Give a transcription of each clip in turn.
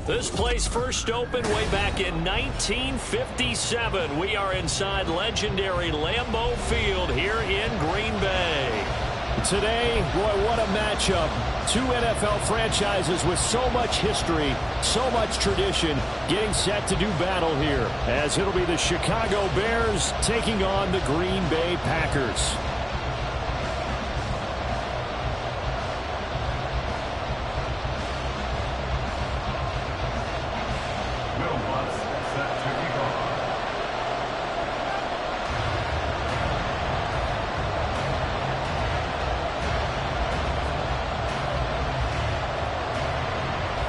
This place first opened way back in 1957. We are inside legendary Lambeau Field here in Green Bay. Today, boy, what a matchup. Two NFL franchises with so much history, so much tradition, getting set to do battle here, as it'll be the Chicago Bears taking on the Green Bay Packers.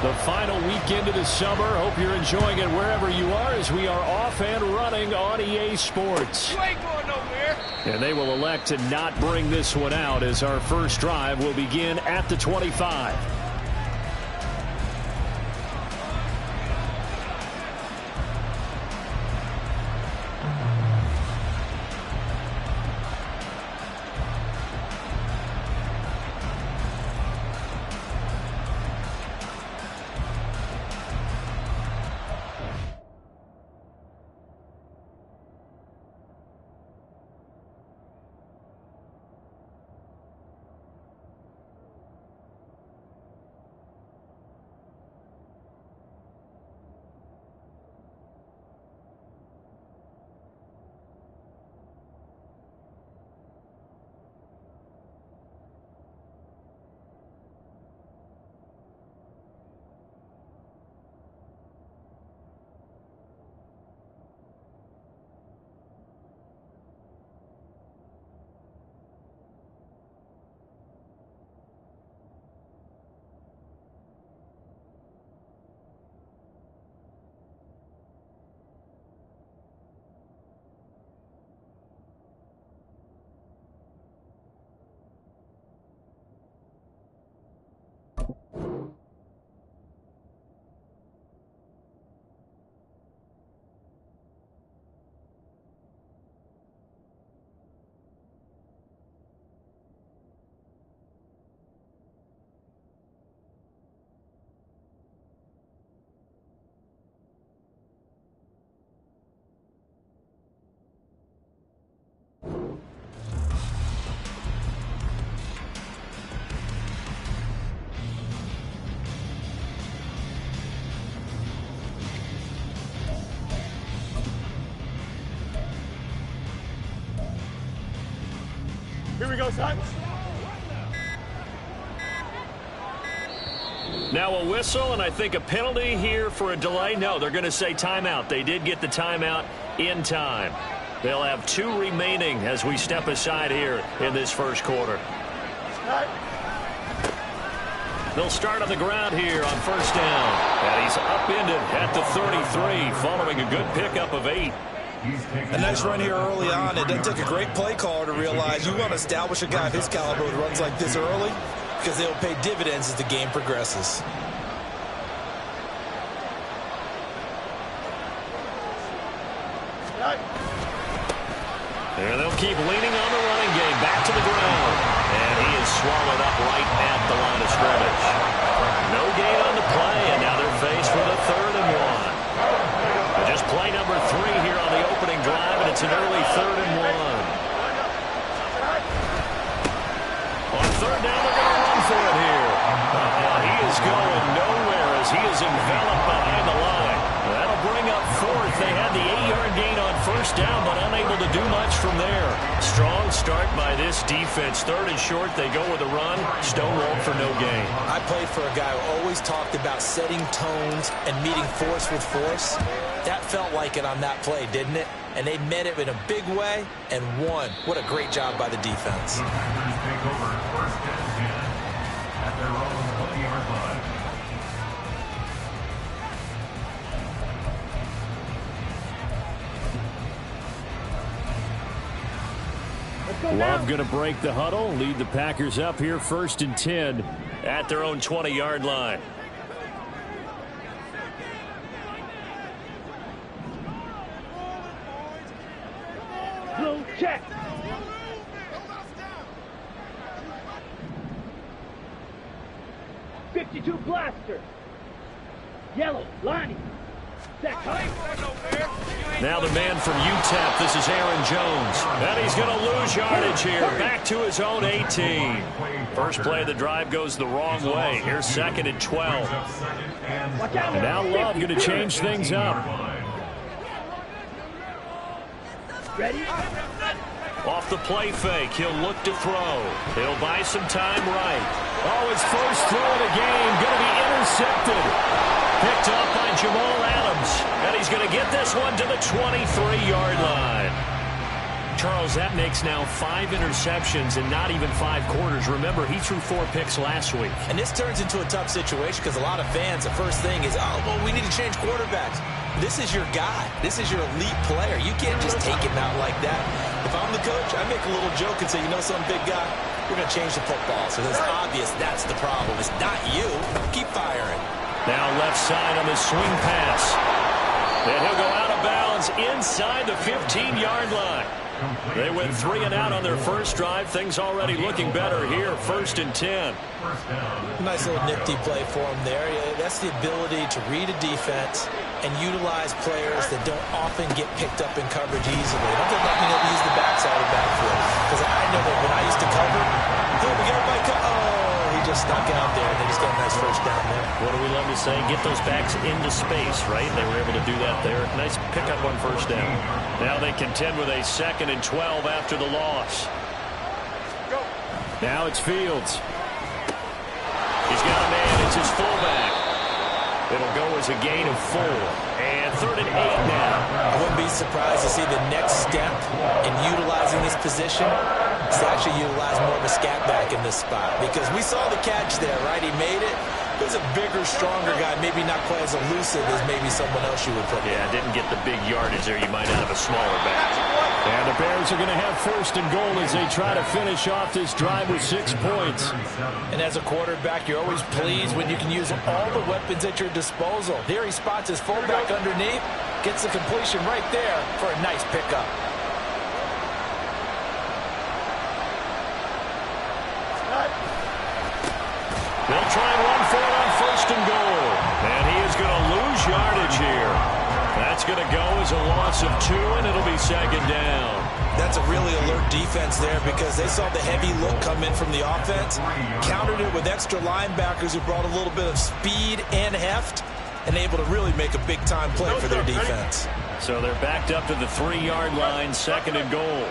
The final weekend of the summer. Hope you're enjoying it wherever you are as we are off and running on EA Sports. You ain't going nowhere. And they will elect to not bring this one out as our first drive will begin at the 25. Here we go, son. Now a whistle, and I think a penalty here for a delay. No, they're going to say timeout. They did get the timeout in time. They'll have 2 remaining as we step aside here in this first quarter. They'll start on the ground here on first down. And he's upended at the 33 following a good pickup of 8. A nice run here early on. It doesn't take a great play caller to realize you want to establish a guy of his caliber with runs like this early because they'll pay dividends as the game progresses. And they'll keep leaning on the running game. Back to the ground. And he is swallowed up right at the line of scrimmage. No gain on the play, and now they're faced with a 3rd and 1. Just play number 3 here on the opening drive, and it's an early 3rd and 1. On 3rd down, they're going to run for it here. He is going nowhere as he is enveloped behind the line. That'll bring up 4th. They had the 8-yard gain on first down, but unable to do much from there. Strong start by this defense. 3rd and short, they go with a run. Stonewalled for no gain. I played for a guy who always talked about setting tones and meeting force with force. That felt like it on that play, didn't it? And they met it in a big way and won. What a great job by the defense. The Packers take over 1st and 10 at their own 20-yard line. Love going to break the huddle, lead the Packers up here 1st and 10 at their own 20-yard line. Blue check. 52 blaster. Yellow, Lonnie. Set, cut. Now the man from UTEP, this is Aaron Jones. And he's going to lose yardage here. Back to his own 18. First play of the drive goes the wrong way. Here's 2nd and 12. And now Love going to change things up. Ready? Off the play fake, he'll look to throw. He'll buy some time right. Oh, his first throw of the game going to be intercepted. Picked up by Jamal Adams. And he's going to get this one to the 23-yard line. Charles, that makes now 5 interceptions in not even 5 quarters. Remember, he threw 4 picks last week. And this turns into a tough situation because a lot of fans, the first thing is, oh, well, we need to change quarterbacks. This is your guy. This is your elite player. You can't just take him out like that. If I'm the coach, I make a little joke and say, you know some big guy, we're going to change the football. So it's obvious that's the problem. It's not you. Keep firing. Now left side on the swing pass. And he'll go out of bounds inside the 15-yard line. They went 3 and out on their first drive. Things already looking better here. 1st and 10. Nice little nifty play for him there. Yeah, that's the ability to read a defense and utilize players that don't often get picked up in coverage easily. Don't get lucky to use the backside of the backfield. Because I know that when I used to cover, oh, we got everybody he just stuck out there, and they just got a nice first down there. What do we love to say? Get those backs into space, right? They were able to do that there. Nice pickup on first down. Now they contend with a 2nd and 12 after the loss. Now it's Fields. He's got a man. It's his fullback. It'll go as a gain of 4. And 3rd and 8 now. I wouldn't be surprised to see the next step in utilizing this position is to actually utilize more of a scat back in this spot. Because we saw the catch there, right? He made it. He was a bigger, stronger guy. Maybe not quite as elusive as maybe someone else you would put there. Yeah, didn't get the big yardage there. You might out of a smaller back. And the Bears are going to have 1st and goal as they try to finish off this drive with 6 points. And as a quarterback, you're always pleased when you can use all the weapons at your disposal. Here he spots his fullback underneath, gets the completion right there for a nice pickup. They'll try and run for it on 1st and goal. And he is going to lose yardage here. That's going to go as a loss of 2, and it'll be 2nd down. That's a really alert defense there because they saw the heavy look come in from the offense, countered it with extra linebackers who brought a little bit of speed and heft, and able to really make a big-time play for their defense. So they're backed up to the 3-yard line, 2nd and goal.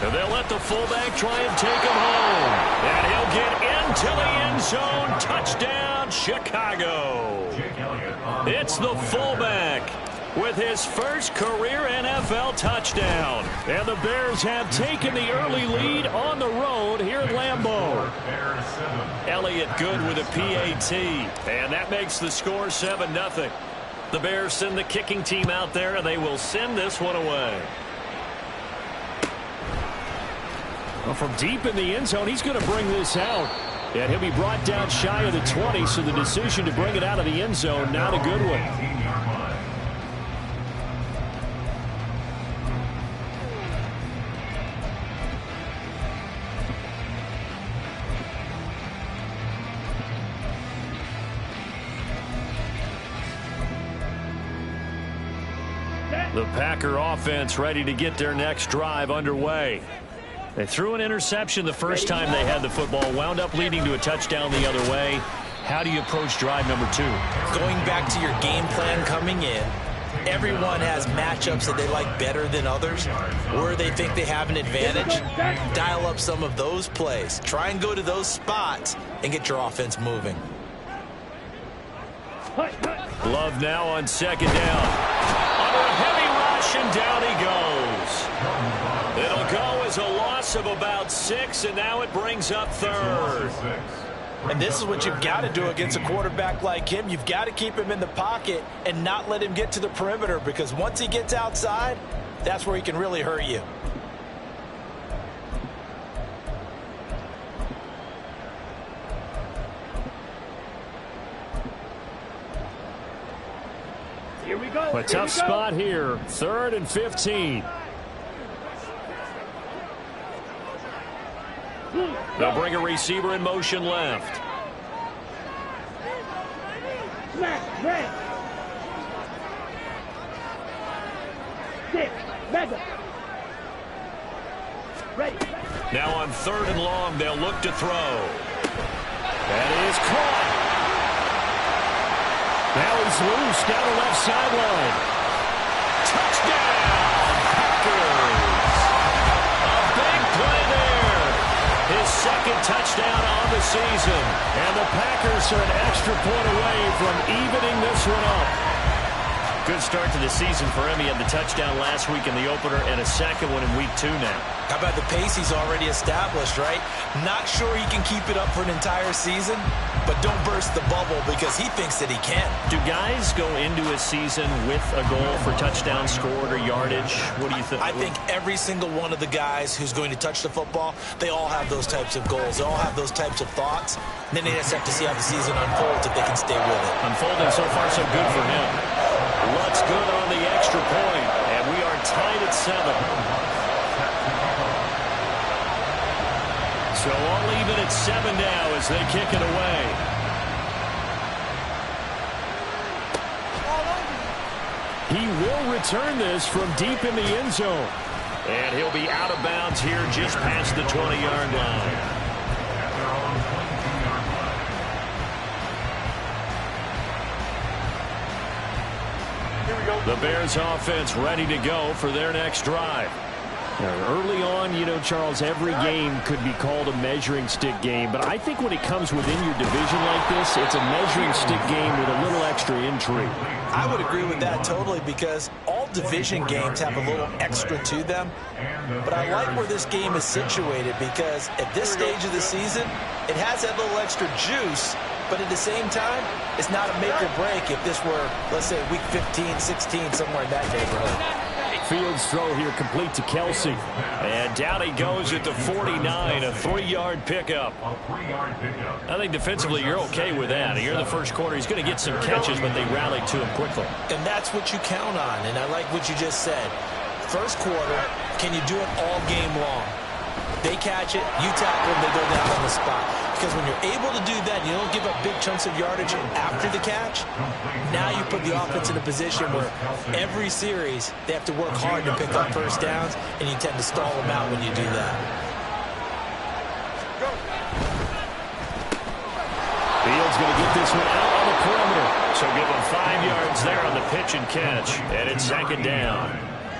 And they'll let the fullback try and take him home. And he'll get into the end zone. Touchdown, Chicago. It's the fullback with his first career NFL touchdown. And the Bears have taken the early lead on the road here at Lambeau. Elliott Good with a PAT. And that makes the score 7-0. The Bears send the kicking team out there, and they will send this one away. Well, from deep in the end zone, he's going to bring this out. And he'll be brought down shy of the 20, so the decision to bring it out of the end zone, not a good one. The Packer offense ready to get their next drive underway. They threw an interception the first time they had the football, wound up leading to a touchdown the other way. How do you approach drive number 2? Going back to your game plan coming in, everyone has matchups that they like better than others, where they think they have an advantage. Dial up some of those plays. Try and go to those spots and get your offense moving. Love now on 2nd down. Under a heavy rush, and down he goes. It'll go as a loss of about 6, and now it brings up 3rd. And this is what you've got to do against a quarterback like him. You've got to keep him in the pocket and not let him get to the perimeter, because once he gets outside, that's where he can really hurt you. Here we go. A tough spot here. 3rd and 15. They'll bring a receiver in motion left. Smack. Red. 6. Mega. Ready. Now on 3rd and long, they'll look to throw. That is caught. Now he's loose down the left sideline. Touchdown, Packers. A big play there. His 2nd touchdown on the season. And the Packers are an extra point away from evening this one up. Good start to the season for him. He had the touchdown last week in the opener and a 2nd one in week 2 now. How about the pace he's already established, right? Not sure he can keep it up for an entire season, but don't burst the bubble because he thinks that he can. Do guys go into a season with a goal for touchdown scored or yardage? What do you think? I think every single one of the guys who's going to touch the football, they all have those types of goals. They all have those types of thoughts. And then they just have to see how the season unfolds if they can stay with it. Unfolding so far so good for him. What's good on the extra point? And we are tied at 7. So all even at 7 now as they kick it away. He will return this from deep in the end zone. And he'll be out of bounds here just past the 20-yard line. The Bears offense ready to go for their next drive. Early on, you know, Charles, every game could be called a measuring stick game. But I think when it comes within your division like this, it's a measuring stick game with a little extra intrigue. I would agree with that totally because all division games have a little extra to them. But I like where this game is situated because at this stage of the season, it has that little extra juice. But at the same time, it's not a make or break if this were, let's say, week 15, 16, somewhere in that neighborhood. Fields throw here complete to Kelsey. And down he goes at the 49, a 3-yard pickup. I think defensively you're okay with that. Here in the first quarter, he's going to get some catches, but they rallied to him quickly. And that's what you count on, and I like what you just said. First quarter, can you do it all game long? They catch it, you tackle them, they go down on the spot. Because when you're able to do that, and you don't give up big chunks of yardage after the catch, now you put the offense in a position where every series they have to work hard to pick up first downs, and you tend to stall them out when you do that. Fields going to get this one out on the perimeter. So give him 5 yards there on the pitch and catch. And it's 2nd down.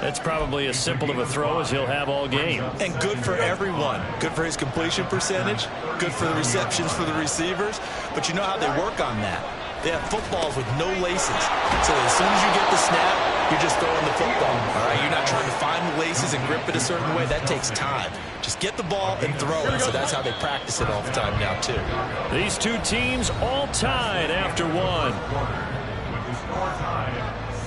That's probably as simple of a throw as he'll have all game. And good for everyone. Good for his completion percentage. Good for the receptions for the receivers. But you know how they work on that. They have footballs with no laces. So as soon as you get the snap, you're just throwing the football. All right, you're not trying to find the laces and grip it a certain way. That takes time. Just get the ball and throw it. So that's how they practice it all the time now, too. These two teams all tied after 1. With the score tied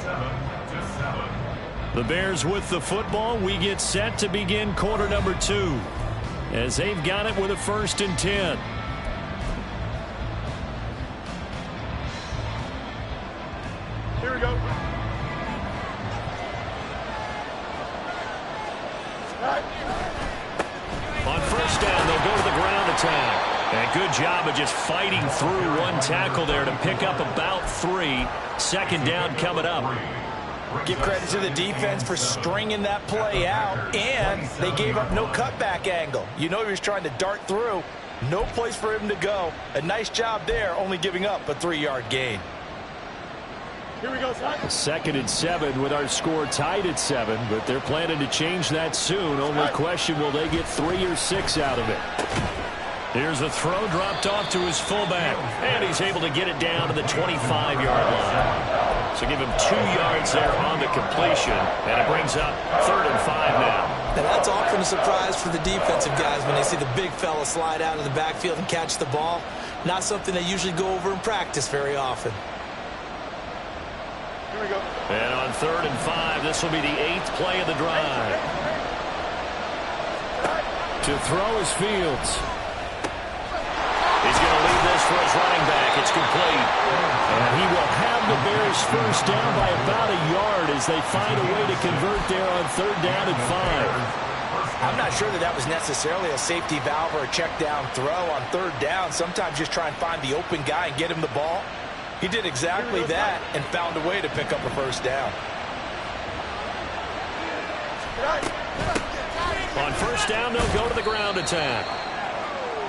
7-7. The Bears with the football. We get set to begin quarter number 2 as they've got it with a 1st and 10. Here we go. On 1st down, they'll go to the ground attack. And good job of just fighting through one tackle there to pick up about 3. 2nd down coming up. Give credit to the defense for stringing that play out, and they gave up no cutback angle. You know he was trying to dart through. No place for him to go. A nice job there, only giving up a 3-yard gain. Here we go, son. 2nd and 7 with our score tied at 7, but they're planning to change that soon. Only question, will they get 3 or 6 out of it? Here's a throw dropped off to his fullback, and he's able to get it down to the 25-yard line. So give him 2 yards there on the completion, and it brings up 3rd and 5 now. Now that's often a surprise for the defensive guys when they see the big fella slide out of the backfield and catch the ball. Not something they usually go over in practice very often. Here we go. And on 3rd and 5, this will be the 8th play of the drive. To throw is Fields. He's going to leave this for his running back. It's complete. And he will have the Bears 1st down by about a yard as they find a way to convert there on 3rd down and 5. I'm not sure that was necessarily a safety valve or a check down throw on 3rd down. Sometimes just try and find the open guy and get him the ball. He did exactly that and found a way to pick up a first down. On first down, they'll go to the ground attack.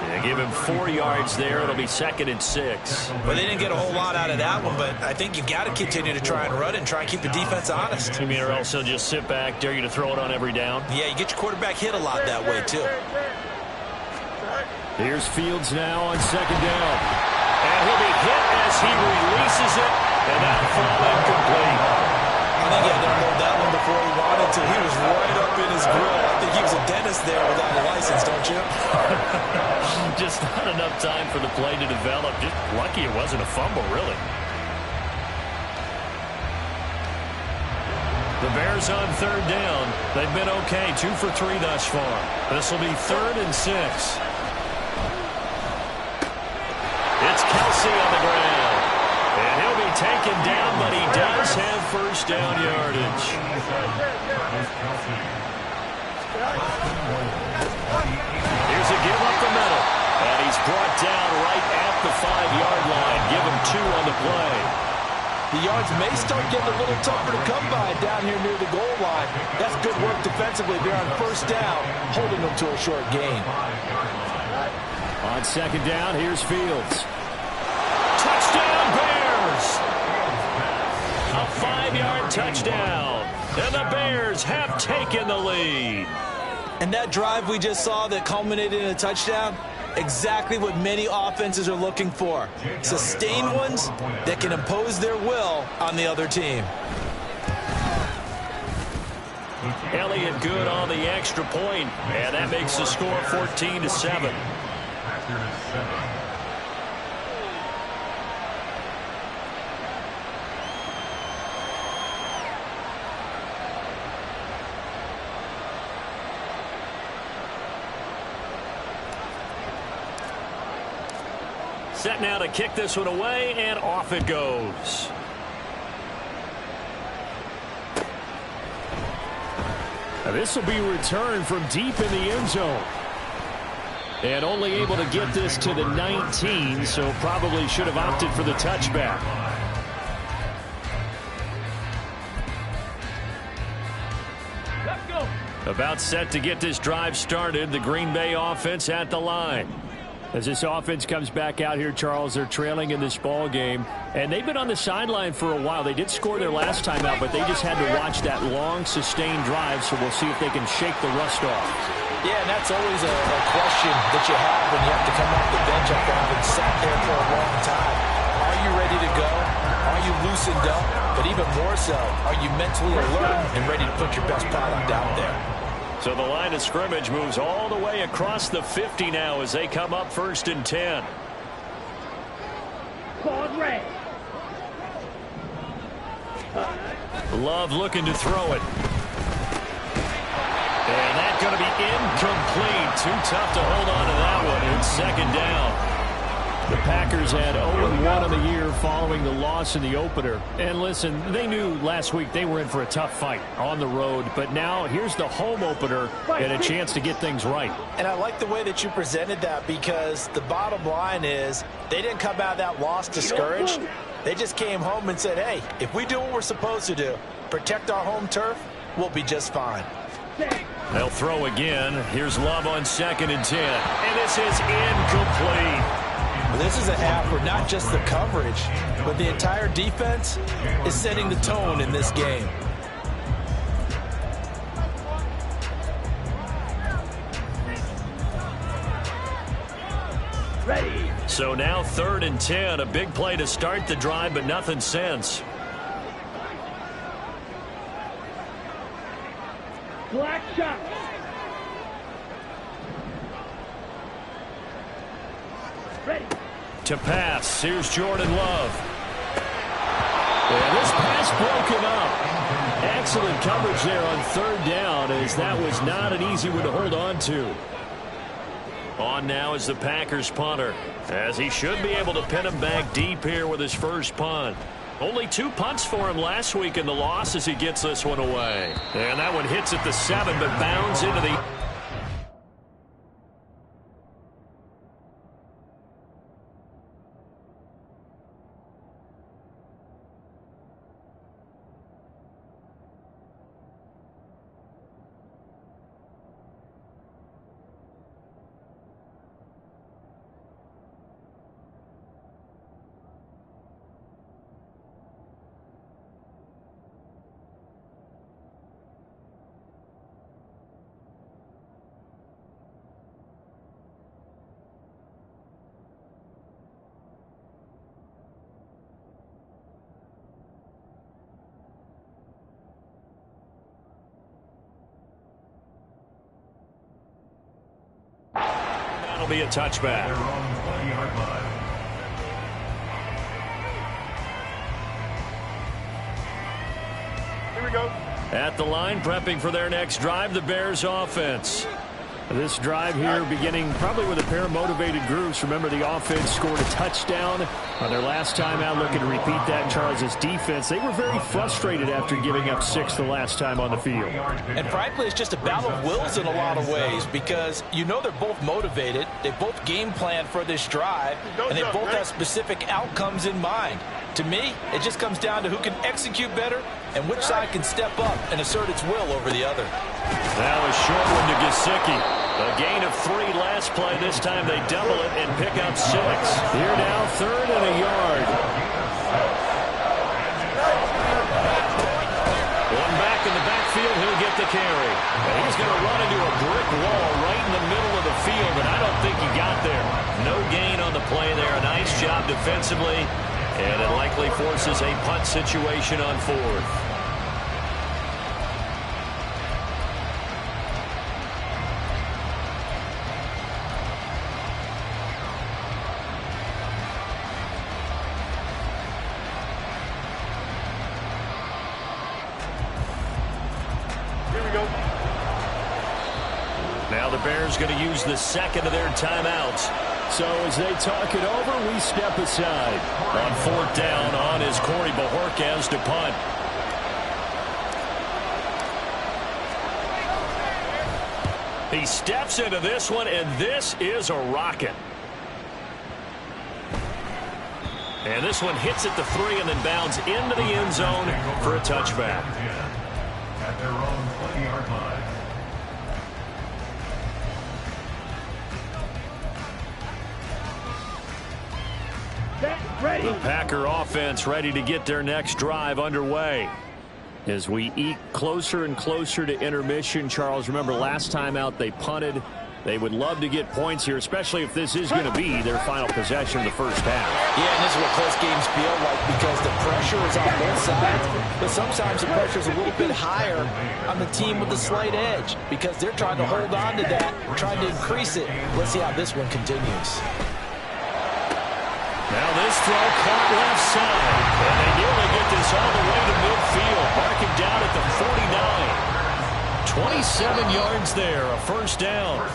Yeah, give him 4 yards there. It'll be 2nd and 6. Well, they didn't get a whole lot out of that one, but I think you've got to continue to try and run and try and keep the defense honest. You mean or else he'll just sit back, dare you to throw it on every down? Yeah, you get your quarterback hit a lot that way, too. Here's Fields now on 2nd down. And he'll be hit as he releases it, and that'll fall incomplete. I think he had to unload that one before he wanted to. He was right up in his grill. I think he was a dentist there without a license, don't you? Just not enough time for the play to develop. Just lucky it wasn't a fumble, really. The Bears on 3rd down. They've been okay, 2 for 3 thus far. This will be 3rd and 6. It's Kelsey on the ground. And he'll be taken down, but he does have first down yardage. Here's a give up the middle. And he's brought down right at the 5-yard line. Give him 2 on the play. The yards may start getting a little tougher to come by down here near the goal line. That's good work defensively there on first down, holding them to a short gain. On 2nd down, here's Fields. Touchdown, Bears! A 5-yard touchdown. And the Bears have taken the lead. And that drive we just saw that culminated in a touchdown, exactly what many offenses are looking for. Sustained ones that can impose their will on the other team. Elliott good on the extra point, and that makes the score 14-7. Set now to kick this one away, and off it goes. Now this will be returned from deep in the end zone. And only able to get this to the 19, so probably should have opted for the touchback. Let's go. About set to get this drive started, the Green Bay offense at the line. As this offense comes back out here, Charles, they're trailing in this ball game, and they've been on the sideline for a while. They did score their last time out, but they just had to watch that long, sustained drive, so we'll see if they can shake the rust off. Yeah, and that's always a question that you have when you have to come off the bench after having sat there for a long time. Are you ready to go? Are you loosened up? But even more so, are you mentally alert and ready to put your best product out there? So the line of scrimmage moves all the way across the 50 now as they come up 1st and 10. Ball red. Love looking to throw it. And that's going to be incomplete. Too tough to hold on to that one. It's 2nd down. The Packers had 0-1 on the year following the loss in the opener. And listen, they knew last week they were in for a tough fight on the road. But now here's the home opener and a chance to get things right. And I like the way that you presented that, because the bottom line is they didn't come out of that loss discouraged. They just came home and said, hey, if we do what we're supposed to do, protect our home turf, we'll be just fine. They'll throw again. Here's Love on 2nd and 10. And this is incomplete. This is a half where not just the coverage, but the entire defense is setting the tone in this game. Ready. So now 3rd and 10. A big play to start the drive, but nothing since. Black shot. Ready. To pass. Here's Jordan Love. And this pass broken up. Excellent coverage there on 3rd down, as that was not an easy one to hold on to. On now is the Packers punter, as he should be able to pin him back deep here with his first punt. Only 2 punts for him last week in the loss as he gets this one away. And that one hits at the 7, but bounds into the... be a touchback. Their own 20-yard line. Here we go. At the line, prepping for their next drive, the Bears offense. This drive here beginning probably with a pair of motivated groups. Remember, the offense scored a touchdown on their last time out. Looking to repeat that. Charles' defense, they were very frustrated after giving up 6 the last time on the field. And frankly, it's just a battle of wills in a lot of ways because you know they're both motivated. They both game plan for this drive, and they both have specific outcomes in mind. To me, it just comes down to who can execute better and which side can step up and assert its will over the other. Now a short one to Gesicki. A gain of 3 last play. This time they double it and pick up 6. Here now, 3rd and a yard. One back in the backfield, he'll get the carry. And he's going to run into a brick wall right in the middle of the field, and I don't think he got there. No gain on the play there. A nice job defensively, and it likely forces a punt situation on 4th. Now the Bears going to use the second of their timeouts. So as they talk it over, we step aside. On 4th down, on is Corey Bojorquez to punt. He steps into this one, and this is a rocket. And this one hits at the 3 and then bounds into the end zone for a touchback. At their own 20-yard line. Ready. The Packer offense ready to get their next drive underway. As we eke closer and closer to intermission, Charles, remember last time out they punted. They would love to get points here, especially if this is going to be their final possession of the first half. Yeah, and this is what close games feel like because the pressure is on both sides. But sometimes the pressure is a little bit higher on the team with the slight edge because they're trying to hold on to that, trying to increase it. Let's see how this one continues. Now this throw caught left side. And they nearly get this all the way to midfield. Marking down at the 49. 27 yards there, a first down.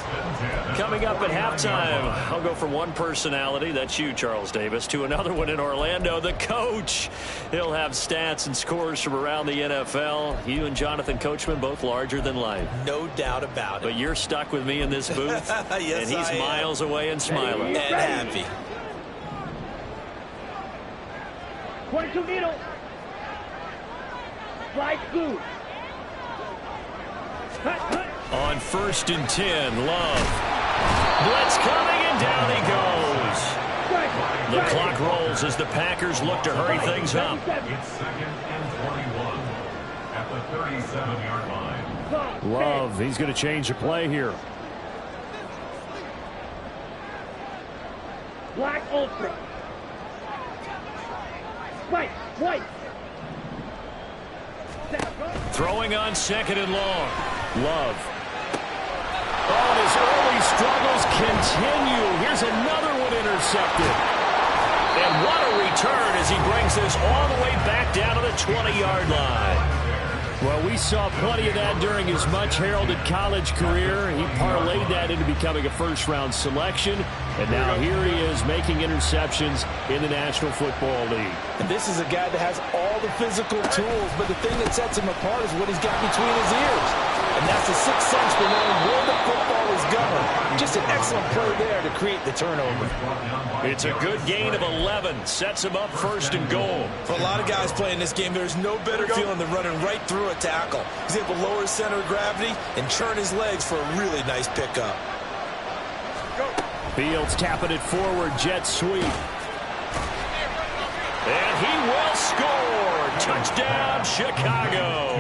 Coming up at halftime, I'll go from one personality, that's you, Charles Davis, to another one in Orlando, the coach. He'll have stats and scores from around the NFL. You and Jonathan Coachman, both larger than life. No doubt about it. But you're stuck with me in this booth, Yes, and he's miles away and smiling. And happy. 22 needle. Slide through. On 1st and 10, Love. Blitz coming, and down he goes. The clock rolls as the Packers look to hurry things up. It's 2nd and 21 at the 37-yard line. Love, he's going to change the play here. Black Ultra. White. Throwing on 2nd and long. Love. Oh, and his early struggles continue. Here's another one intercepted. And what a return as he brings this all the way back down to the 20-yard line. Well, we saw plenty of that during his much-heralded college career. He parlayed that into becoming a first-round selection. And now here he is making interceptions in the National Football League. And this is a guy that has all the physical tools, but the thing that sets him apart is what he's got between his ears. And that's the sixth sense for knowing where the football is going. Just an excellent play there to create the turnover. It's a good gain of 11. Sets him up 1st and goal. For a lot of guys playing this game, there's no better feeling than running right through a tackle. He's able to lower his center of gravity and churn his legs for a really nice pickup. Fields tapping it forward, jet sweep. And he will score. Touchdown, Chicago.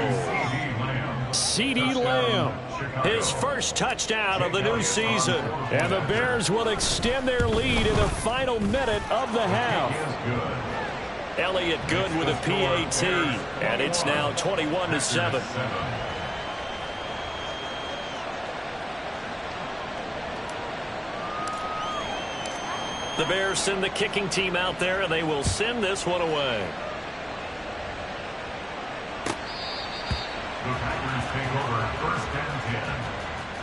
CeeDee Lamb, his first touchdown of the new season. And the Bears will extend their lead in the final minute of the half. Elliott Good with a PAT, and it's now 21-7. The Bears send the kicking team out there, and they will send this one away. The Packers take over first and 10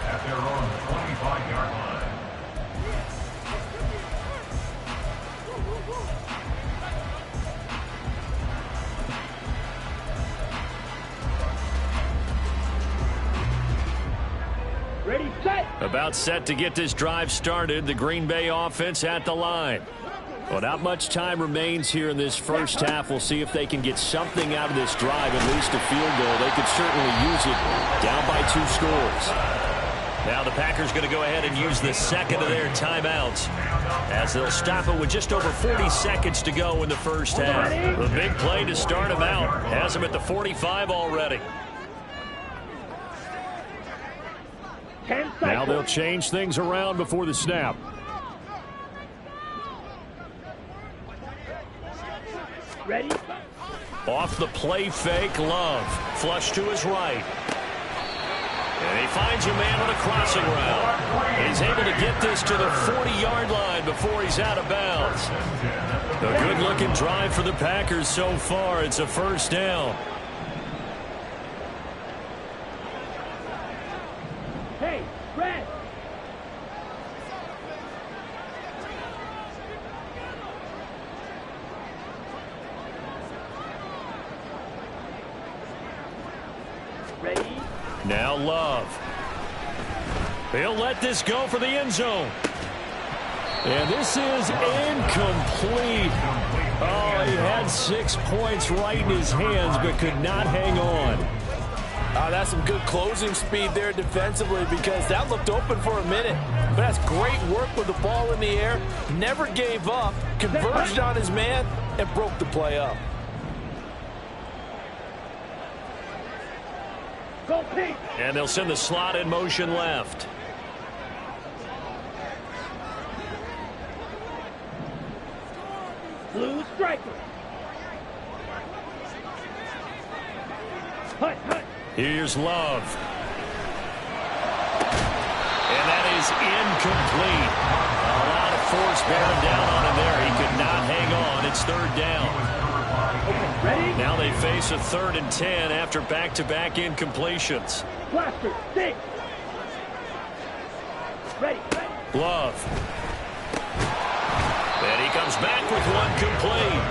at their own 25-yard line. Ready, set. About set to get this drive started. The Green Bay offense at the line. Well, not much time remains here in this first half. We'll see if they can get something out of this drive, at least a field goal. They could certainly use it down by 2 scores. Now the Packers going to go ahead and use the second of their timeouts as they'll stop it with just over 40 seconds to go in the first half. The big play to start them out has them at the 45 already. Now they'll change things around before the snap. Ready? Off the play fake, Love. Flush to his right. And he finds a man on a crossing route. He's able to get this to the 40-yard line before he's out of bounds. A good-looking drive for the Packers so far. It's a first down. Hey, Brad. Ready? Now Love. He'll let this go for the end zone. And this is incomplete. Oh, he had 6 points right in his hands but could not hang on. That's some good closing speed there defensively because that looked open for a minute. But that's great work with the ball in the air. Never gave up, converged on his man, and broke the play up. Go Pete. And they'll send the slot in motion left. Blue striker. Hut, hut. Here's Love. And that is incomplete. A lot of force bearing down on him there. He could not hang on. It's third down. Okay, ready? Now they face a 3rd and 10 after back-to-back incompletions. Blaster, stick. Ready, ready. Love. And he comes back with one complete.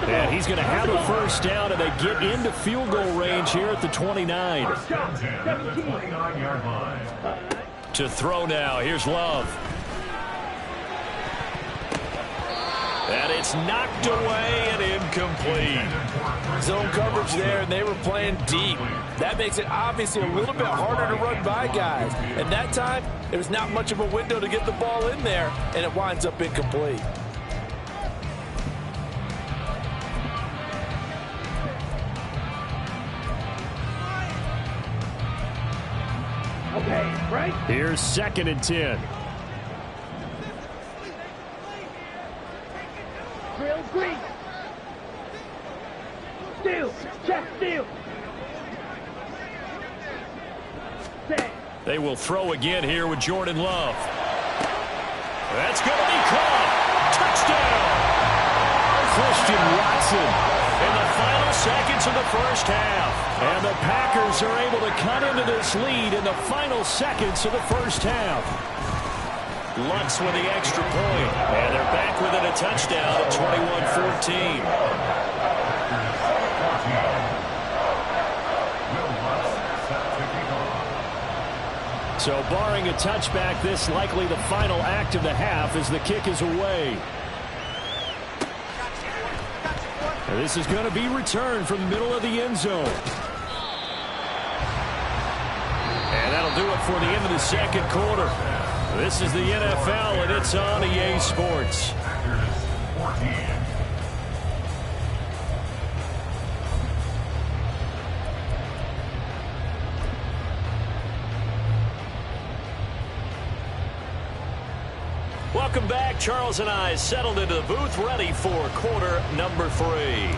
And he's going to have a first down, and they get into field goal range here at the 29. First and 10 at the 29-yard line. To throw now. Here's Love. And it's knocked away and incomplete. Zone coverage there, and they were playing deep. That makes it obviously a little bit harder to run by guys. And that time, there was not much of a window to get the ball in there, and it winds up incomplete. Okay, right? Here's 2nd and 10. Drill green. Steal. Check steal. Set. They will throw again here with Jordan Love. That's going to be caught. Touchdown. Christian Watson in the final seconds of the first half. And the Packers are able to cut into this lead in the final seconds of the first half. Lutz with the extra point. And they're back within a touchdown at 21-14. So barring a touchback, this likely the final act of the half as the kick is away. And this is going to be returned from the middle of the end zone. And that'll do it for the end of the second quarter. This is the NFL, and it's on EA Sports. Welcome back. Charles and I settled into the booth, ready for quarter number 3.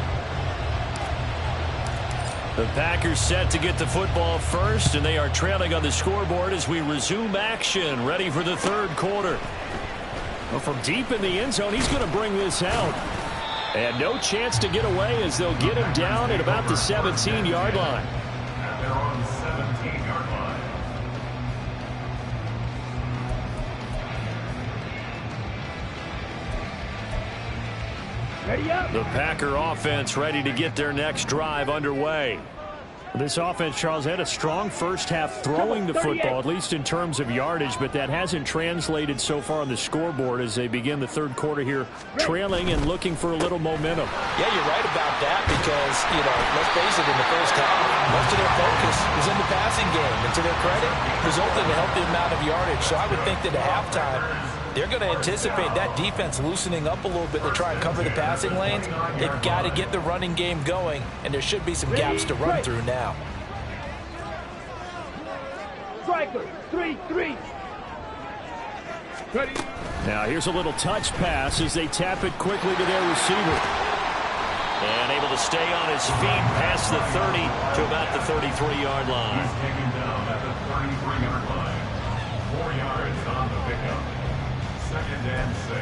The Packers set to get the football first, and they are trailing on the scoreboard as we resume action, ready for the third quarter. Well, from deep in the end zone, he's going to bring this out. And no chance to get away as they'll get him down at about the 17-yard line. At their own 17-yard line. Ready up. The Packer offense ready to get their next drive underway. This offense, Charles, had a strong first half throwing the football, at least in terms of yardage, but that hasn't translated so far on the scoreboard as they begin the third quarter here, trailing and looking for a little momentum. Yeah, you're right about that because, let's face it, in the first half, most of their focus was in the passing game. And to their credit, resulted in a healthy amount of yardage. So I would think that at halftime, they're going to anticipate that defense loosening up a little bit to try and cover the passing lanes. They've got to get the running game going, and there should be some gaps to run through now. Striker, 3-3. Ready. Now here's a little touch pass as they tap it quickly to their receiver. And able to stay on his feet past the 30 to about the 33-yard line. He's taken down at the 33-yard line. 4 yards on the pickup. Second and 6.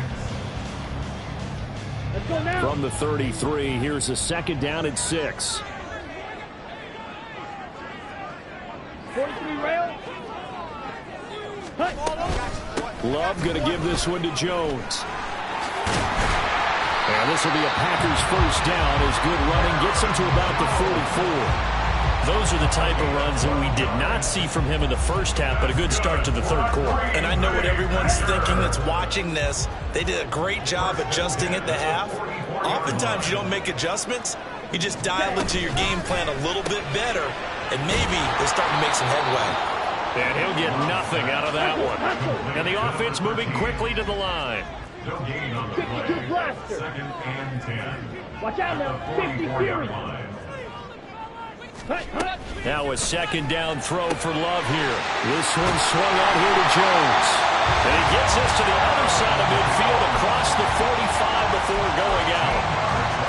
Let's go now. From the 33, here's a second down and 6. 43 rail. Hut. Love going to give this one to Jones. And this will be a Packers first down as good running gets him to about the 44. Those are the type of runs that we did not see from him in the first half, but a good start to the third quarter. And I know what everyone's thinking that's watching this. They did a great job adjusting at the half. Oftentimes you don't make adjustments. You just dial into your game plan a little bit better, and maybe they're starting to make some headway. And he'll get nothing out of that one. And the offense moving quickly to the line. No gain on the play. 52 blaster. Second and 10. Watch out now. 50 24-yard series. line. Hut, hut. Now a second down throw for Love here. This one swung out here to Jones. And he gets us to the other side of midfield across the 45 before going out.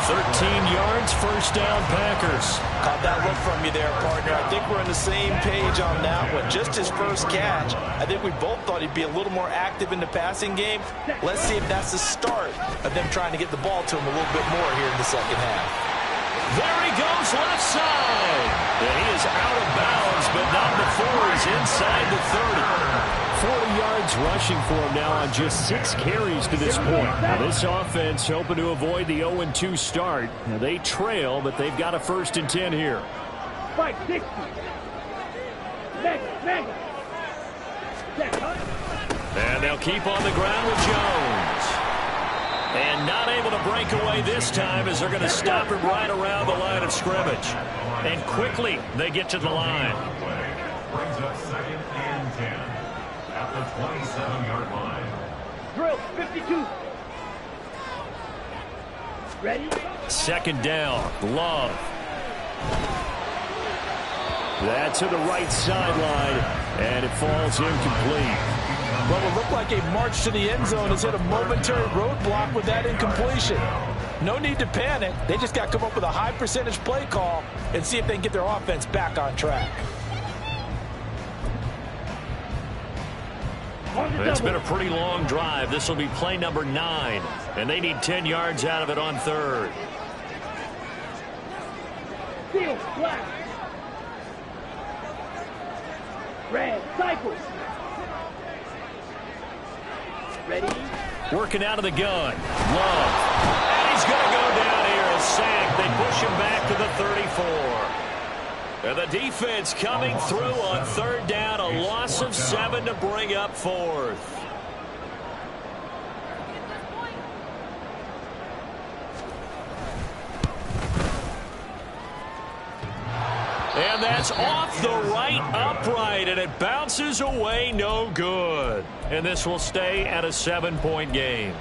13 yards, first down, Packers. Caught that look from you there, partner. I think we're on the same page on that one. Just his first catch. I think we both thought he'd be a little more active in the passing game. Let's see if that's the start of them trying to get the ball to him a little bit more here in the second half. There he goes, left side. And he is out of bounds, but not before he's inside the 30. 40 yards rushing for him now on just 6 carries to this point. Now this offense hoping to avoid the 0-2 start. Now they trail, but they've got a 1st and 10 here. Spike 60. Mega. Check, hut. And they'll keep on the ground with Jones. And not able to break away this time as they're going to stop him right around the line of scrimmage. And quickly they get to the line. Brings up second and 10 at the 27-yard line. Drill, 52. Ready? Second down, Love. That's to the right sideline, and it falls incomplete. Well, it looked like a march to the end zone has hit a momentary roadblock with that incompletion. No need to panic. They just got to come up with a high percentage play call and see if they can get their offense back on track. It's been a pretty long drive. This will be play number 9, and they need 10 yards out of it on 3rd. Steel, black. Red, cycle. Ready? Working out of the gun. Love. And he's going to go down here. A sack. They push him back to the 34. And the defense coming through on 3rd down. A loss of 7 to bring up 4th. And that's off the right upright, and it bounces away no good. And this will stay at a 7-point game.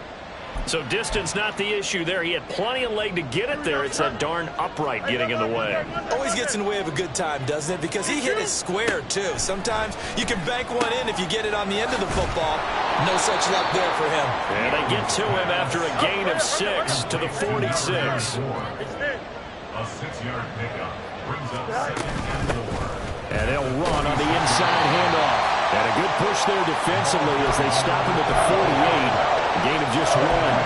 So distance not the issue there. He had plenty of leg to get it there. It's that darn upright getting in the way. Always gets in the way of a good time, doesn't it? Because he hit it square, too. Sometimes you can bank one in if you get it on the end of the football. No such luck there for him. And they get to him after a gain of 6 to the 46. A 6-yard pickup brings up second and 4. And they'll run on the inside handoff. And a good push there defensively as they stop him at the 48. Gain of just one.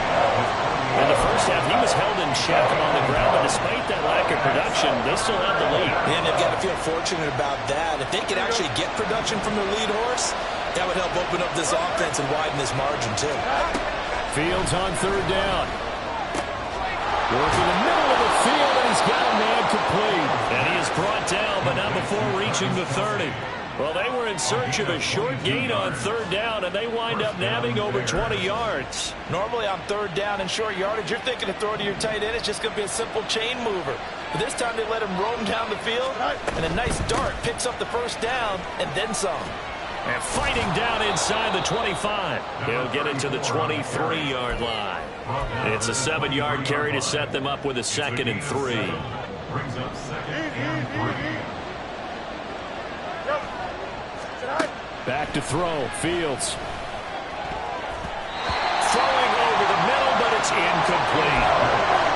In the first half, he was held in check on the ground, but despite that lack of production, they still have the lead. And they've got to feel fortunate about that. If they could actually get production from their lead horse, that would help open up this offense and widen this margin, too. Fields on third down. Working the middle of the field, and he's got a man complete. And he is brought down, but not before reaching the 30. Well, they were in search of a short gain on third down, and they wind up nabbing over 20 yards. Normally on third down and short yardage, you're thinking to throw to your tight end. It's just going to be a simple chain mover. But this time they let him roam down the field, and a nice dart picks up the first down and then some. And fighting down inside the 25. He'll get it to the 23-yard line. It's a 7-yard carry to set them up with a 2nd and 3. Brings up 2nd and 3. Back to throw. Fields. Throwing over the middle, but it's incomplete.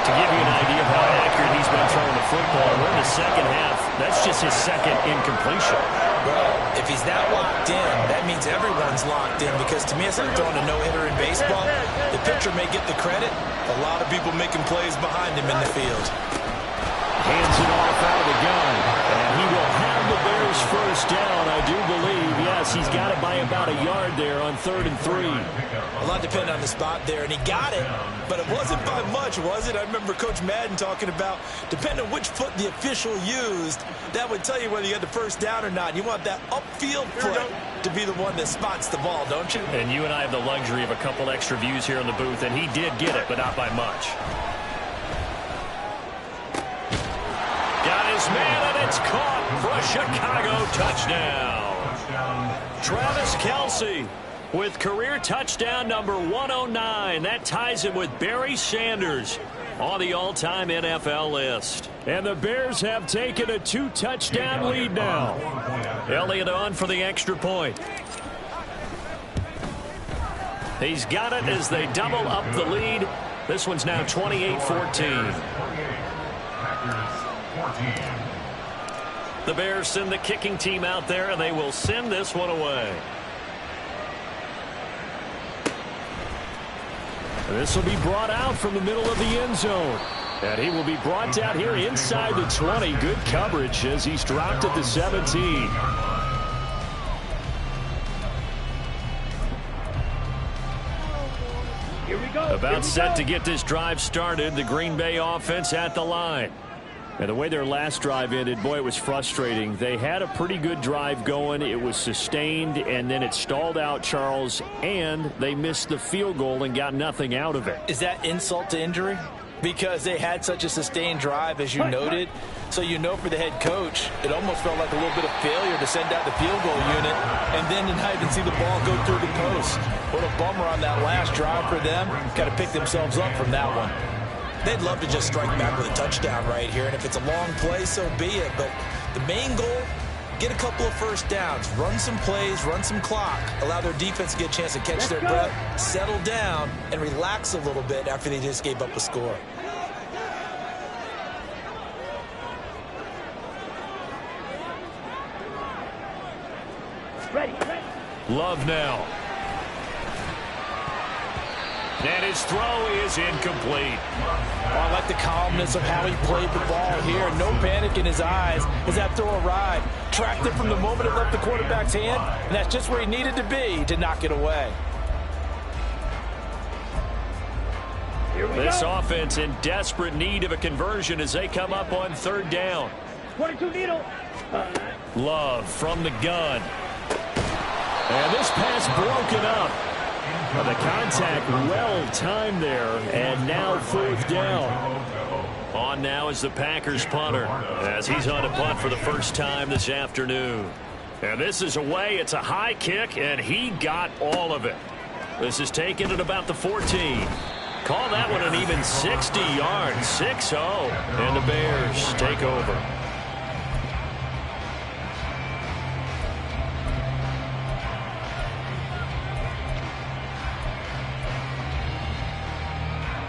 To give you an idea of how accurate he's been throwing the football, we're in the second half. That's just his 2nd incompletion. Well, if he's that locked in, that means everyone's locked in, because to me it's like throwing a no-hitter in baseball. The pitcher may get the credit. A lot of people making plays behind him in the field. Hands it off out of the gun. And he will have the Bears first down, I do believe. Yes, he's got it by about a yard there on 3rd and 3. A lot depended on the spot there, and he got it, but it wasn't by much, was it? I remember Coach Madden talking about, depending on which foot the official used, that would tell you whether you had the first down or not. You want that upfield foot to be the one that spots the ball, don't you? And you and I have the luxury of a couple extra views here in the booth, and he did get it, but not by much. Got his man, and it's caught for a Chicago touchdown. Travis Kelce with career touchdown number 109. That ties him with Barry Sanders on the all-time NFL list. And the Bears have taken a 2-touchdown lead now. Elliott on for the extra point. He's got it as they double up the lead. This one's now 28-14. The Bears send the kicking team out there, and they will send this one away. This will be brought out from the middle of the end zone. And he will be brought down here inside the 20. Good coverage as he's dropped at the 17. Here we go. About set to get this drive started. The Green Bay offense at the line. And the way their last drive ended, boy, it was frustrating. They had a pretty good drive going. It was sustained, and then it stalled out, Charles, and they missed the field goal and got nothing out of it. Is that insult to injury? Because they had such a sustained drive, as you noted. So you know for the head coach, it almost felt like a little bit of failure to send out the field goal unit and then to not even see the ball go through the post. What a bummer on that last drive for them. Got to pick themselves up from that one. They'd love to just strike back with a touchdown right here, and if it's a long play, so be it. But the main goal, get a couple of first downs, run some plays, run some clock, allow their defense to get a chance to catch their breath, settle down, and relax a little bit after they just gave up a score. Ready. Love now. And his throw is incomplete. Oh, I like the calmness of how he played the ball here. No panic in his eyes as that throw arrived. Tracked it from the moment it left the quarterback's hand, and that's just where he needed to be to knock it away. This offense in desperate need of a conversion as they come up on third down. 22 needle. Love from the gun. And this pass broken up. Well, the contact well timed there, and now fourth down. On now is the Packers punter as he's on a punt for the first time this afternoon. And this is away. It's a high kick, and he got all of it. This is taken at about the 14. Call that one an even 60 yards, 6-0, and the Bears take over.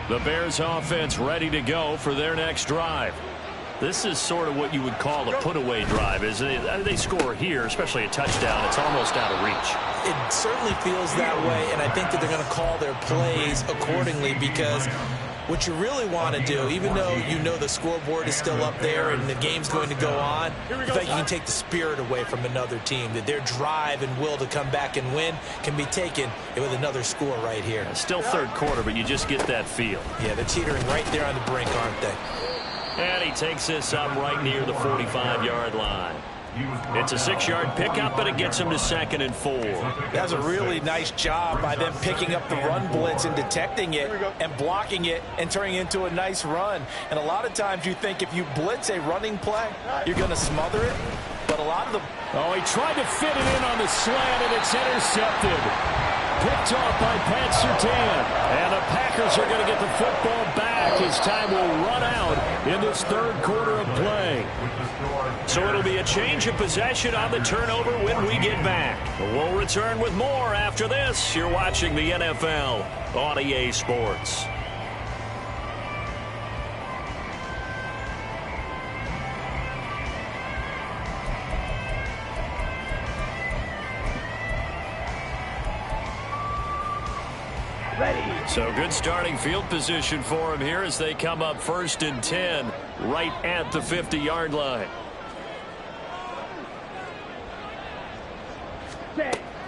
The Bears offense ready to go for their next drive. This is sort of what you would call a put-away drive, isn't it? They score here, especially a touchdown. It's almost out of reach. It certainly feels that way, and I think that they're going to call their plays accordingly, because what you really want to do, even though you know the scoreboard is still up there and the game's going to go on, the fact you can take the spirit away from another team, that their drive and will to come back and win can be taken with another score right here. Still third quarter, but you just get that feel. Yeah, they're teetering right there on the brink, aren't they? And he takes this up right near the 45-yard line. It's a 6-yard pickup, but it gets him to 2nd and 4. That's a really nice job by them picking up the run blitz and detecting it and blocking it and turning it into a nice run. And a lot of times you think if you blitz a running play, you're going to smother it. But a lot of them... Oh, he tried to fit it in on the slant, and it's intercepted. Picked off by Pat Surtain. And the Packers are going to get the football back as time will run out in this third quarter of play. So it'll be a change of possession on the turnover when we get back. We'll return with more after this. You're watching the NFL on EA Sports. So good starting field position for him here as they come up 1st and 10 right at the 50-yard line.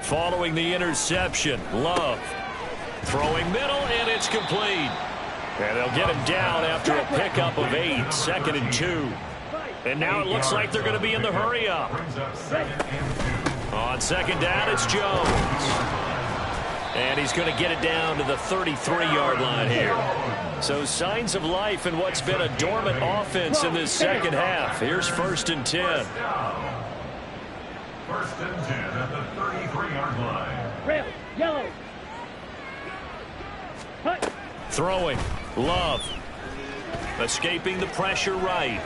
Following the interception, Love throwing middle, and it's complete. And they'll get him down after a pickup of 8, 2nd and 2. And now it looks like they're going to be in the hurry up. On 2nd down, it's Jones. And he's going to get it down to the 33-yard line here. So signs of life in what's been a dormant offense in this second half. Here's 1st and 10. 1st and 10 at the 33-yard line. Red, yellow. Hut. Throwing. Love. Escaping the pressure right.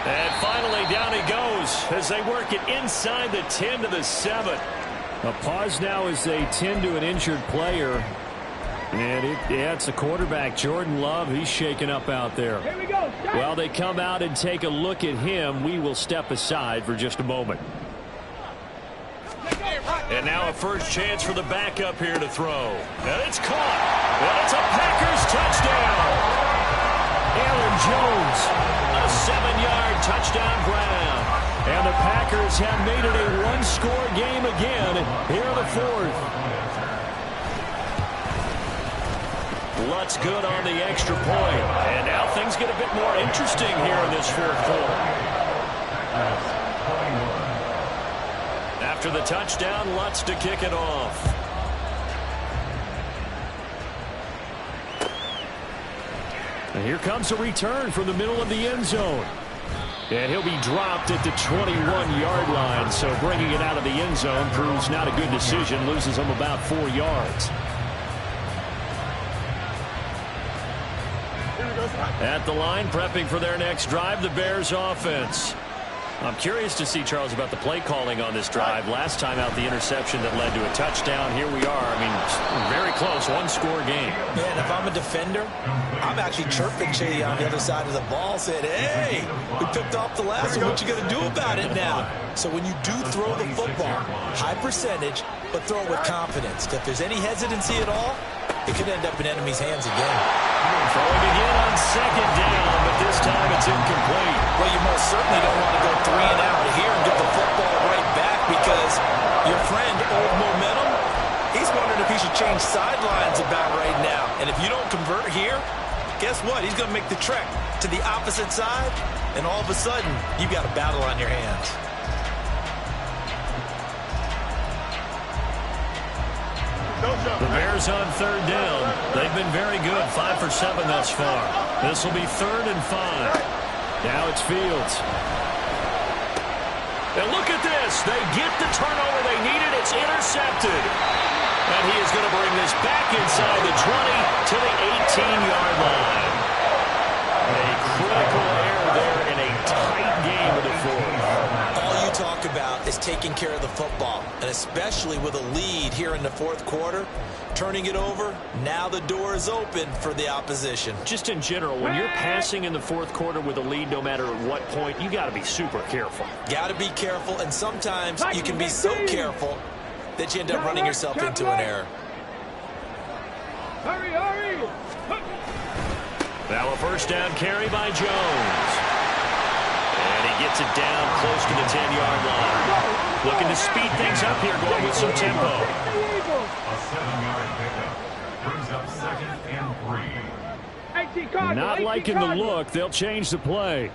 And finally down he goes as they work it inside the 10 to the 7. A pause now as they tend to an injured player. And it's the quarterback, Jordan Love. He's shaken up out there. Here we go. Well, they come out and take a look at him. We will step aside for just a moment. And now a first chance for the backup here to throw. And it's caught. And it's a Packers touchdown. Aaron Jones, a 7-yard touchdown grab. And the Packers have made it a one-score game again here in the 4th. Lutz good on the extra point. And now things get a bit more interesting here in this 4th quarter. After the touchdown, Lutz to kick it off. And here comes a return from the middle of the end zone. And he'll be dropped at the 21-yard line. So bringing it out of the end zone proves not a good decision. Loses him about 4 yards. At the line, prepping for their next drive, the Bears offense. I'm curious to see, Charles, about the play calling on this drive. Last time out, the interception that led to a touchdown. Here we are. I mean, very close, one-score game. Man, if I'm a defender, I'm actually chirping Chitty on the other side of the ball, saying, hey, we picked off the last one. What you going to do about it now? So when you do throw the football, high percentage, but throw it with confidence. If there's any hesitancy at all, it could end up in enemy's hands again. Throwing again on 2nd down, but this time it's incomplete. Well, you most certainly don't want to go 3 and out here and get the football right back, because your friend, Old Momentum, he's wondering if he should change sidelines about right now. And if you don't convert here, guess what? He's going to make the trek to the opposite side, and all of a sudden, you've got a battle on your hands. The Bears on 3rd down. They've been very good, 5 for 7 thus far. This will be 3rd and 5. Now it's Fields. And look at this. They get the turnover they needed. It's intercepted. And he is going to bring this back inside the 20 to the 18-yard line. A critical error there in a tight game of the 4th. All you talk about is taking care of the football, and especially with a lead here in the 4th quarter. turning it over. Now the door is open for the opposition. Just in general, when you're passing in the fourth quarter with a lead, no matter at what point, you got to be super careful. Got to be careful, and sometimes you can be so careful that you end up running yourself into an error. Hurry, hurry! Now a first down carry by Jones. And he gets it down close to the 10-yard line. Looking to speed things up here, going with some tempo. A 7-yard pickup brings up 2nd and 3. Not liking the look. They'll change the play.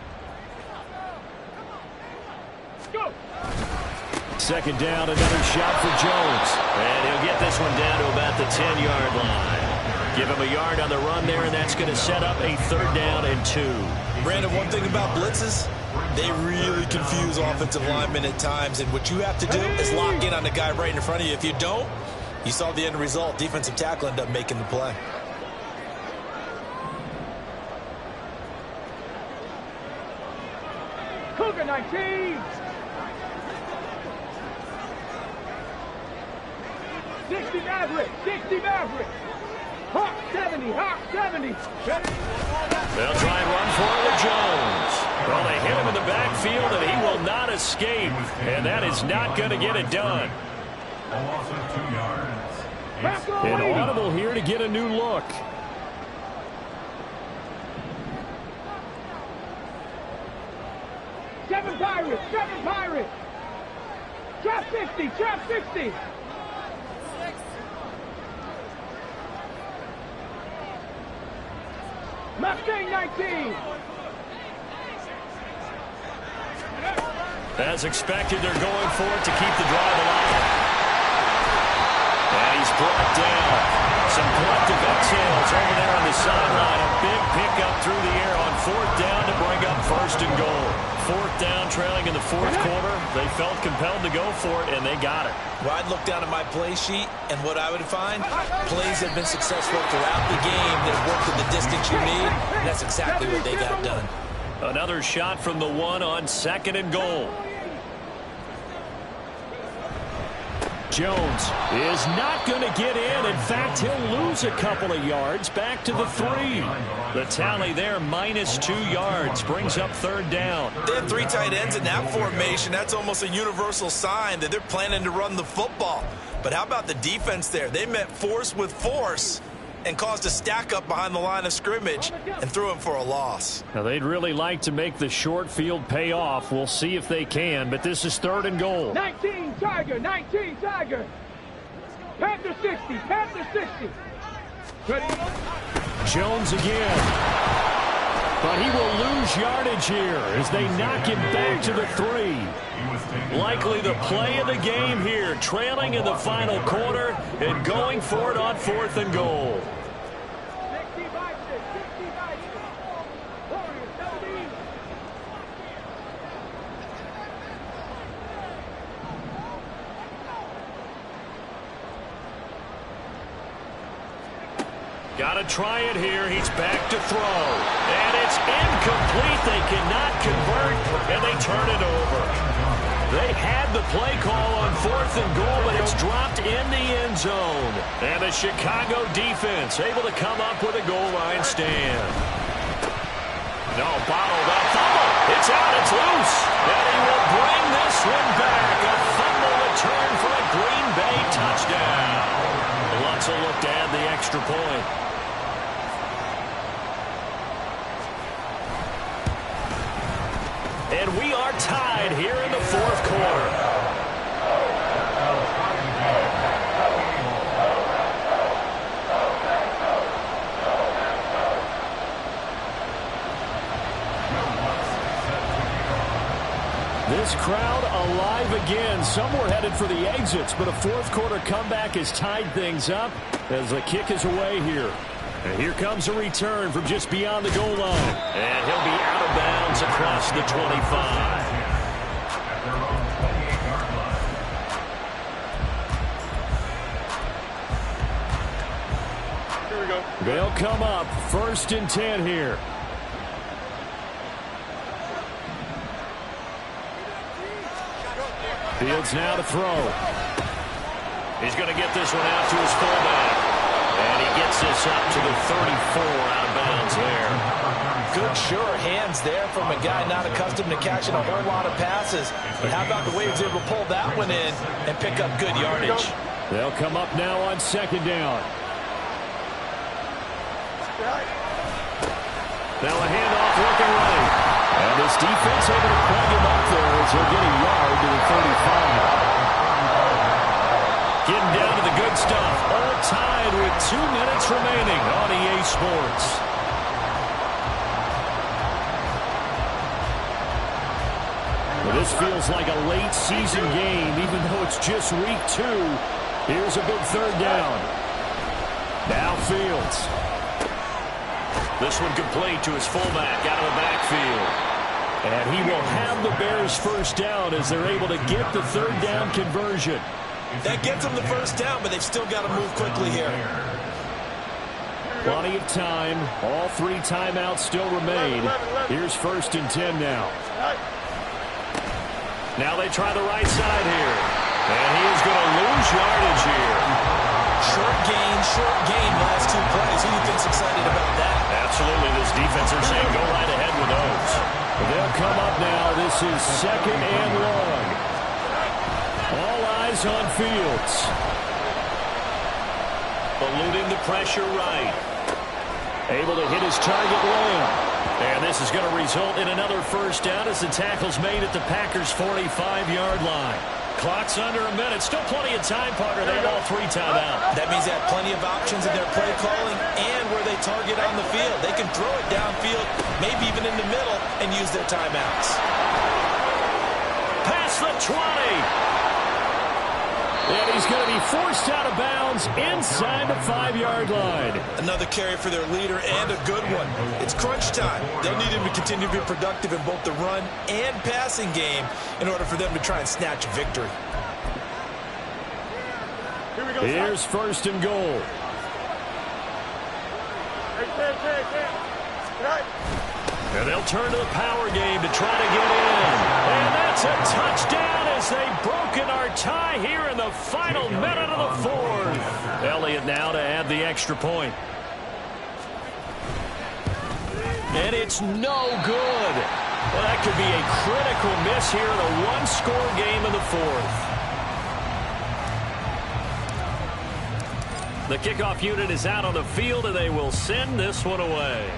Second down, another shot for Jones. And he'll get this one down to about the 10-yard line. Give him a yard on the run there, and that's going to set up a 3rd down and 2. Brandon, one thing about blitzes, they really confuse offensive linemen at times, and what you have to do is lock in on the guy right in front of you. If you don't, you saw the end result. Defensive tackle ended up making the play. Cougar 19! 60 Maverick! 60 Maverick! Hawk 70! Hawk 70! They'll try and run for it with Jones. Well, they hit him in the backfield, and he will not escape. And that is not going to get it done. A loss of 2 yards. An audible here to get a new look. Seven Pirates! Trap 60! Trap 60! Mustang 19! As expected, they're going for it to keep the drive alive. And he's brought down. Some collective exhales over there on the sideline. A big pickup through the air on 4th down to bring up 1st and goal. 4th down, trailing in the 4th quarter. They felt compelled to go for it, and they got it. Well, I'd look down at my play sheet, and what I would find, plays have been successful throughout the game that have worked at the distance you need, and that's exactly what they got done. Another shot from the 1 on 2nd and goal. Jones is not going to get in. In fact, he'll lose a couple of yards back to the 3. The tally there, -2 yards, brings up 3rd down. They have 3 tight ends in that formation. That's almost a universal sign that they're planning to run the football. But how about the defense there? They met force with force and caused a stack up behind the line of scrimmage and threw him for a loss. Now, they'd really like to make the short field pay off. We'll see if they can, but this is 3rd and goal. 19 Tiger! 19 Tiger! Panther 60! Panther 60! Ready? Jones again. But he will lose yardage here as they knock him back to the 3. Likely the play of the game here, trailing in the final quarter and going for it on 4th and goal. 60 by 6, 60 by 6. Warriors 17. Got to try it here. He's back to throw. And it's incomplete. They cannot convert, and they turn it over. They had the play call on 4th and goal, but it's dropped in the end zone. And the Chicago defense able to come up with a goal line stand. No, bottled up. Fumble. It's out. It's loose. And he will bring this one back. A fumble return for a Green Bay touchdown. Lutzel looked to add the extra point. And we are tied here in the 4th quarter. This crowd alive again. Some were headed for the exits, but a 4th quarter comeback has tied things up as the kick is away here. And here comes a return from just beyond the goal line. And he'll be out of bounds across the 25. Here we go. They'll come up 1st and 10 here. Fields now to throw. He's going to get this one out to his fullback. Gets this up to the 34, out of bounds there. Good, sure hands there from a guy not accustomed to catching a whole lot of passes. But how about the way he was able to pull that one in and pick up good yardage? They'll come up now on second down. Now a handoff looking right. And this defense able to plug him up there as he'll get a yard to the 35. Getting down to the good stuff. All tied with 2 minutes remaining on EA Sports. Well, this feels like a late season game, even though it's just week 2. Here's a big third down. Now Fields. This one complete to his fullback out of the backfield. And he will have the Bears first down as they're able to get the third down conversion. That gets them the first down, but they've still got to move quickly here. Plenty of time. All 3 timeouts still remain. Here's 1st and 10 now. Now they try the right side here. And he is going to lose yardage here. Short gain last 2 plays. Who do you think's excited about that? Absolutely. This defense are saying go right ahead with those. They'll come up now. This is 2nd and long. All eyes on Fields. Eluding the pressure right. Able to hit his target Lamb. And this is going to result in another first down as the tackle's made at the Packers' 45-yard line. Clock's under a minute. Still plenty of time, partner. They have all 3 timeouts. That means they have plenty of options in their play calling and where they target on the field. They can throw it downfield, maybe even in the middle, and use their timeouts. Past the 20. And he's going to be forced out of bounds inside the 5-yard line. Another carry for their leader and a good one. It's crunch time. They'll need him to continue to be productive in both the run and passing game in order for them to try and snatch a victory. Here's 1st and goal. And they'll turn to the power game to try to get in. And that's a touchdown as they've broken our tie here in the final minute of the 4th. Elliott now to add the extra point. And it's no good. Well, that could be a critical miss here in a 1-score game in the 4th. The kickoff unit is out on the field, and they will send this one away.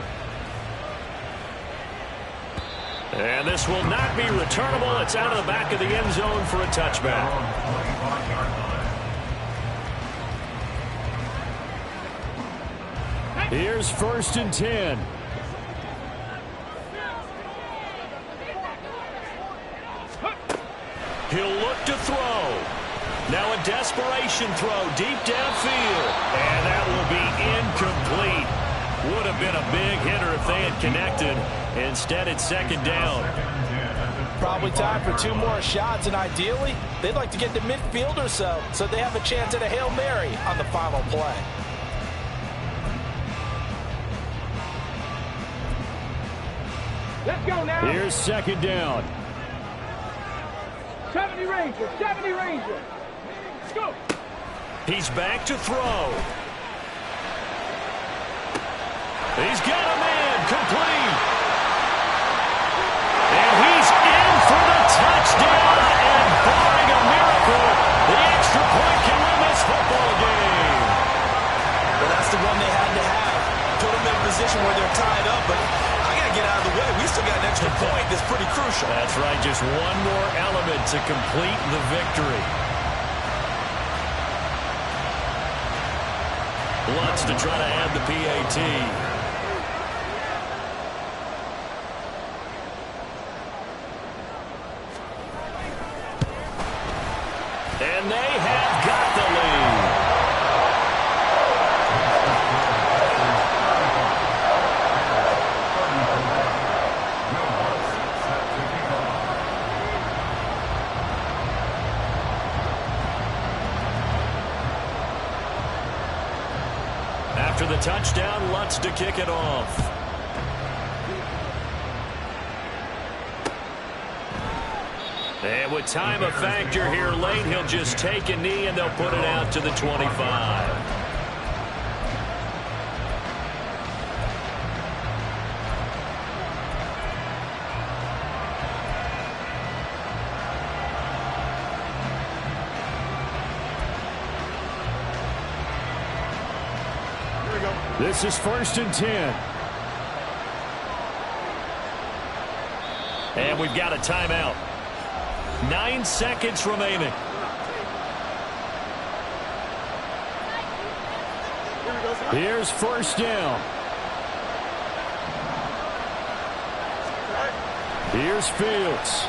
And this will not be returnable. It's out of the back of the end zone for a touchback. Here's 1st and 10. He'll look to throw. Now a desperation throw deep downfield. And that will be incomplete. Would have been a big hitter if they had connected. Instead, it's 2nd down. Probably time for 2 more shots, and ideally, they'd like to get to midfield or so they have a chance at a Hail Mary on the final play. Let's go now. Here's 2nd down. 70 Rangers, 70 Rangers. Let's go. He's back to throw. He's got a man complete. And he's in for the touchdown. And barring a miracle, the extra point can win this football game. Well, that's the one they had to have. Put them in a position where they're tied up, but I got to get out of the way. We still got an extra point that's pretty crucial. That's right. Just one more element to complete the victory. Lutz to try to add the PAT. And they have got the lead. After the touchdown, Lutz to kick it off. And with time a factor here late, he'll just take a knee and they'll put it out to the 25. This is 1st and 10. And we've got a timeout. 9 seconds remaining. Here's 1st down. Here's Fields.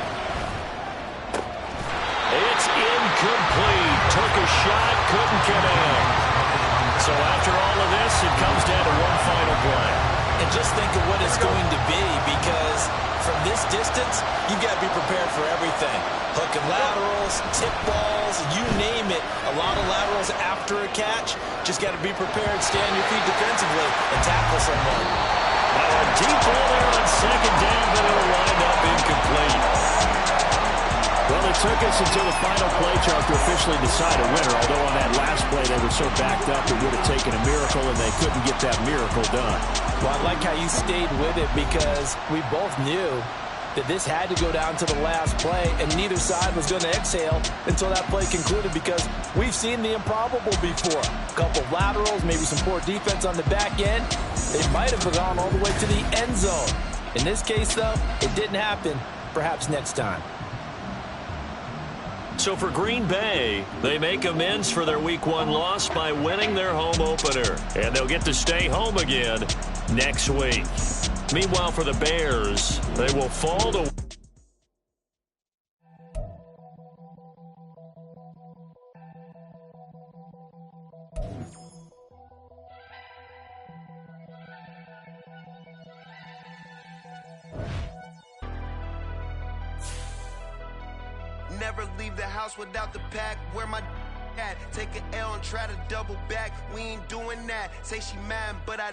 It's incomplete. Took a shot, couldn't connect. So after all of this, it comes down to one final play. And just think of what it's going to be, because from this distance, you've got to be prepared for everything. Hook and laterals, tip balls, you name it. A lot of laterals after a catch. Just got to be prepared, stay on your feet defensively, and tackle someone. A deep ball there on 2nd down, but it'll wind up incomplete. Well, it took us until the final play chart to officially decide a winner, although on that last play they were so backed up it would have taken a miracle, and they couldn't get that miracle done. Well, I like how you stayed with it, because we both knew that this had to go down to the last play, and neither side was going to exhale until that play concluded, because we've seen the improbable before. A couple of laterals, maybe some poor defense on the back end. They might have gone all the way to the end zone. In this case, though, it didn't happen. Perhaps next time. So for Green Bay, they make amends for their Week 1 loss by winning their home opener. And they'll get to stay home again next week. Meanwhile, for the Bears, they will fall to... Never leave the house without the pack. Where my at? Take an L and try to double back. We ain't doing that. Say she mad, but I